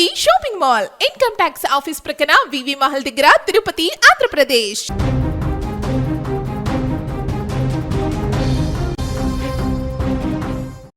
రాజుకి shopping mall income tax office ప్రక్కన వివి మహల్ దగ్గర తిరుపతి ఆంధ్రప్రదేశ్.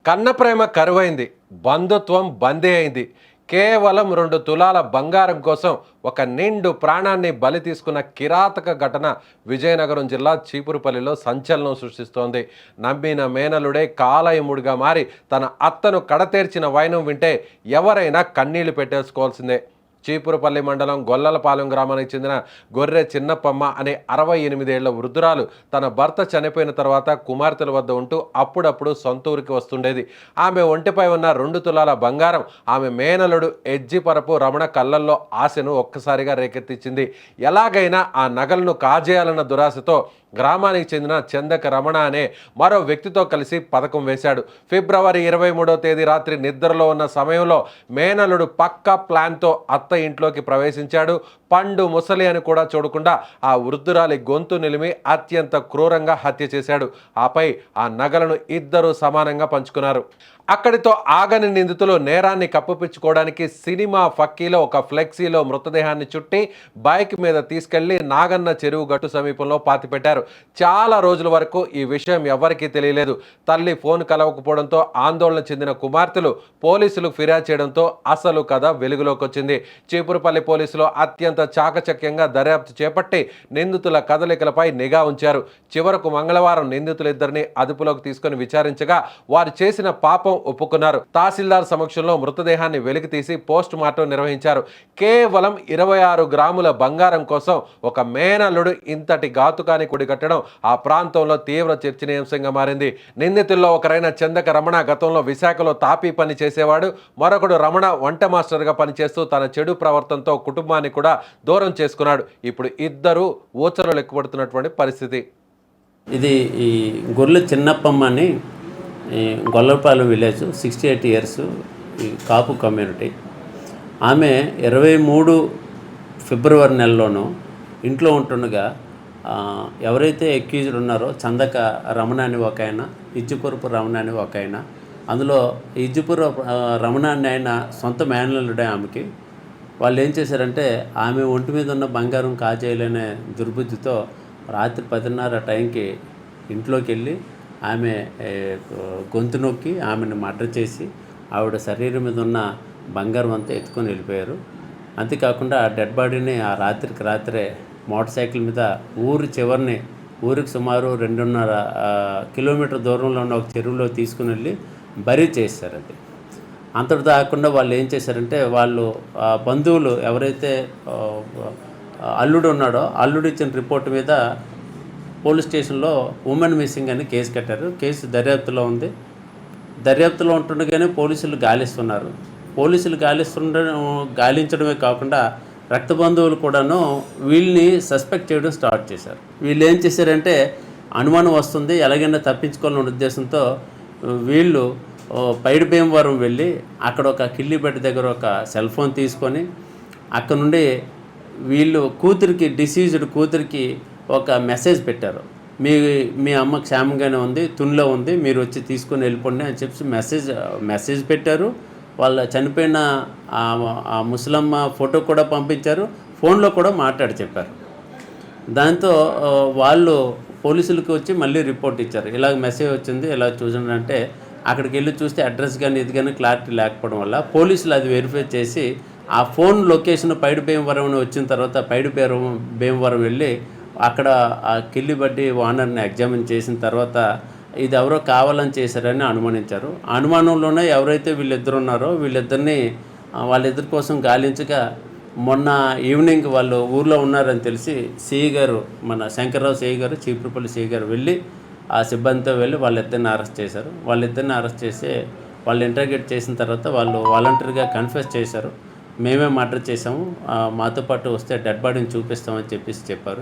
కన్న ప్రేమ కరువైంది, బంధుత్వం బందీ అయింది. కేవలం 2 తులాల బంగారం కోసం ఒక నిండు ప్రాణాన్ని బలి తీసుకున్న కిరాతక ఘటన విజయనగరం జిల్లా చీపురుపల్లిలో సంచలనం సృష్టిస్తోంది. నమ్మిన మేనలుడే కాలయముడిగా మారి తన అత్తను కడతేర్చిన వైనం వింటే ఎవరైనా కన్నీళ్లు పెట్టేసుకోవాల్సిందే. చీపురుపల్లి మండలం గొల్లలపాలెం గ్రామానికి చెందిన గొర్రె చిన్నప్పమ్మ అనే 68 ఏళ్ల వృద్ధురాలు తన భర్త చనిపోయిన తర్వాత కుమార్తెల వద్ద ఉంటూ అప్పుడప్పుడు సొంత ఊరికి వస్తుండేది. ఆమె ఒంటిపై ఉన్న 2 తులాల బంగారం ఆమె మేనలుడు ఎజ్జిపరపు రమణ కళ్ళల్లో ఆశను ఒక్కసారిగా రేకెత్తించింది. ఎలాగైనా ఆ నగలను కాజేయాలన్న దురాశతో గ్రామానికి చెందిన చందక రమణ అనే మరో వ్యక్తితో కలిసి పథకం వేశాడు. ఫిబ్రవరి 23వ తేదీ రాత్రి నిద్రలో ఉన్న సమయంలో మేనలుడు పక్కా ప్లాన్తో అత్త ఇంట్లోకి ప్రవేశించాడు. పండు ముసలి అని కూడా చూడకుండా ఆ వృద్ధురాలి గొంతు నిలిమి అత్యంత క్రూరంగా హత్య చేశాడు. ఆపై ఆ నగలను ఇద్దరూ సమానంగా పంచుకున్నారు. అక్కడితో ఆగని నిందితులు నేరాన్ని కప్పుపించుకోవడానికి సినిమా ఫక్కీలో ఒక ఫ్లెక్సీలో మృతదేహాన్ని చుట్టి బైక్ మీద తీసుకెళ్లి నాగన్న చెరువు గట్టు సమీపంలో పాతిపెట్టారు. చాలా రోజుల వరకు ఈ విషయం ఎవరికీ తెలియలేదు. తల్లి ఫోన్ కలవకపోవడంతో ఆందోళన చెందిన కుమార్తెలు పోలీసులకు ఫిర్యాదు చేయడంతో అసలు కథ వెలుగులోకి వచ్చింది. చీపురుపల్లి పోలీసులు అత్యంత చాకచక్యంగా దర్యాప్తు చేపట్టి నిందితుల కదలికలపై నిఘా ఉంచారు. చివరకు మంగళవారం నిందితులిద్దరిని అదుపులోకి తీసుకుని విచారించగా వారు చేసిన పాపం ఒప్పుకున్నారు. తహసీల్దార్ సమక్షంలో మృతదేహాన్ని వెలికి తీసి పోస్ట్ మార్టం నిర్వహించారు. కేవలం 26 గ్రాముల బంగారం కోసం ఒక మేనల్లుడు ఇంతటి ఘాతుకాన్ని కొడిగట్టడం ఆ ప్రాంతంలో తీవ్ర చర్చనీయాంశంగా మారింది. నిందితుల్లో ఒకరైన చందక రమణ గతంలో విశాఖలో తాపీ పని చేసేవాడు. మరొకడు రమణ వంట మాస్టర్గా పనిచేస్తూ తన చెడు ప్రవర్తనతో కుటుంబాన్ని కూడా దూరం చేసుకున్నాడు. ఇప్పుడు ఇద్దరు ఊచలు లెక్కబడుతున్నటువంటి పరిస్థితి. ఇది ఈ గొర్రె చిన్నప్పమ్మ అని గొల్లపాలెం విలేజ్, 68 ఇయర్స్, ఈ కాపు కమ్యూనిటీ. ఆమె 23 ఫిబ్రవరి నెలలోనూ ఇంట్లో ఉంటుండగా ఎవరైతే అక్యూజ్డ్ ఉన్నారో చందక రమణ అని ఒక ఆయన, ఇజ్జిపురపు రమణ అని ఒక ఆయన, అందులో ఇజ్జిపురపు రమణ అని ఆయన సొంత మేనల్లుడే ఆమెకి. వాళ్ళు ఏం చేశారంటే ఆమె ఒంటి మీద ఉన్న బంగారం కాజేయాలనే దుర్బుద్ధితో రాత్రి 10:30 టైంకి ఇంట్లోకి వెళ్ళి ఆమె గొంతు నొక్కి ఆమెను మర్డర్ చేసి ఆవిడ శరీరం మీద ఉన్న బంగారం అంతా ఎత్తుకొని వెళ్ళిపోయారు. అంతేకాకుండా ఆ డెడ్ బాడీని ఆ రాత్రికి రాత్రే మోటార్ సైకిల్ మీద ఊరి చివరిని, ఊరికి సుమారు 2.5 కిలోమీటర్ దూరంలో ఉన్న ఒక చెరువులో తీసుకుని వెళ్ళి బరీ చేశారు. అది అంతటితో కాకుండా వాళ్ళు ఏం చేశారంటే వాళ్ళు బంధువులు ఎవరైతే అల్లుడు ఉన్నాడో అల్లుడు ఇచ్చిన రిపోర్ట్ మీద పోలీస్ స్టేషన్లో ఉమెన్ మిస్సింగ్ అని కేసు కట్టారు. కేసు దర్యాప్తులో ఉంది. దర్యాప్తులో ఉంటుండగానే పోలీసులు గాలిస్తున్నారు. పోలీసులు గాలించడమే కాకుండా రక్త బంధువులు కూడాను వీళ్ళని సస్పెక్ట్ చేయడం స్టార్ట్ చేశారు. వీళ్ళు ఏం చేశారంటే అనుమానం వస్తుంది, ఎలాగైనా తప్పించుకోవాలనే ఉద్దేశంతో వీళ్ళు పైడి భీమవరం వెళ్ళి అక్కడ ఒక కిల్లిబెట్ట దగ్గర ఒక సెల్ ఫోన్ తీసుకొని అక్కడ నుండి వీళ్ళు కూతురికి, డిసీజ్డ్ కూతురికి ఒక మెసేజ్ పెట్టారు. మీ అమ్మ క్షేమంగానే ఉంది, తునిలో ఉంది, మీరు వచ్చి తీసుకొని వెళ్ళిపోండి అని చెప్పి మెసేజ్ పెట్టారు. వాళ్ళ చనిపోయిన ఆ ముసలమ్మ ఫోటో కూడా పంపించారు, ఫోన్లో కూడా మాట్లాడి చెప్పారు. దాంతో వాళ్ళు పోలీసులకు వచ్చి మళ్ళీ రిపోర్ట్ ఇచ్చారు. ఇలాగ మెసేజ్ వచ్చింది, ఇలా చూడండి అంటే అక్కడికి వెళ్ళి చూస్తే అడ్రస్ కానీ ఇది కానీ క్లారిటీ లేకపోవడం వల్ల పోలీసులు అది వెరిఫై చేసి ఆ ఫోన్ లొకేషన్ పైడి భీమవరం వచ్చిన తర్వాత పైడి భీమవరం వెళ్ళి అక్కడ ఆ కిల్లిబడ్డి ఓనర్ని ఎగ్జామిన్ చేసిన తర్వాత ఇది ఎవరో కావాలని చేశారని అనుమానించారు. అనుమానంలోనే ఎవరైతే వీళ్ళిద్దరు ఉన్నారో వాళ్ళిద్దరి కోసం గాలించగా మొన్న ఈవినింగ్ వాళ్ళు ఊర్లో ఉన్నారని తెలిసి సిఐ గారు, మన శంకర్రావు సిఐ గారు, చీపురుపల్లి సిఐ గారు వెళ్ళి ఆ సిబ్బందితో వెళ్ళి వాళ్ళిద్దరిని అరెస్ట్ చేశారు. వాళ్ళిద్దరిని అరెస్ట్ చేసి వాళ్ళు ఇంటర్గేట్ చేసిన తర్వాత వాళ్ళు వాలంటరీగా కన్ఫెస్ చేశారు. మేమే మర్డర్ చేసాము, మాతో పాటు వస్తే డెడ్ బాడీని చూపిస్తామని చెప్పారు.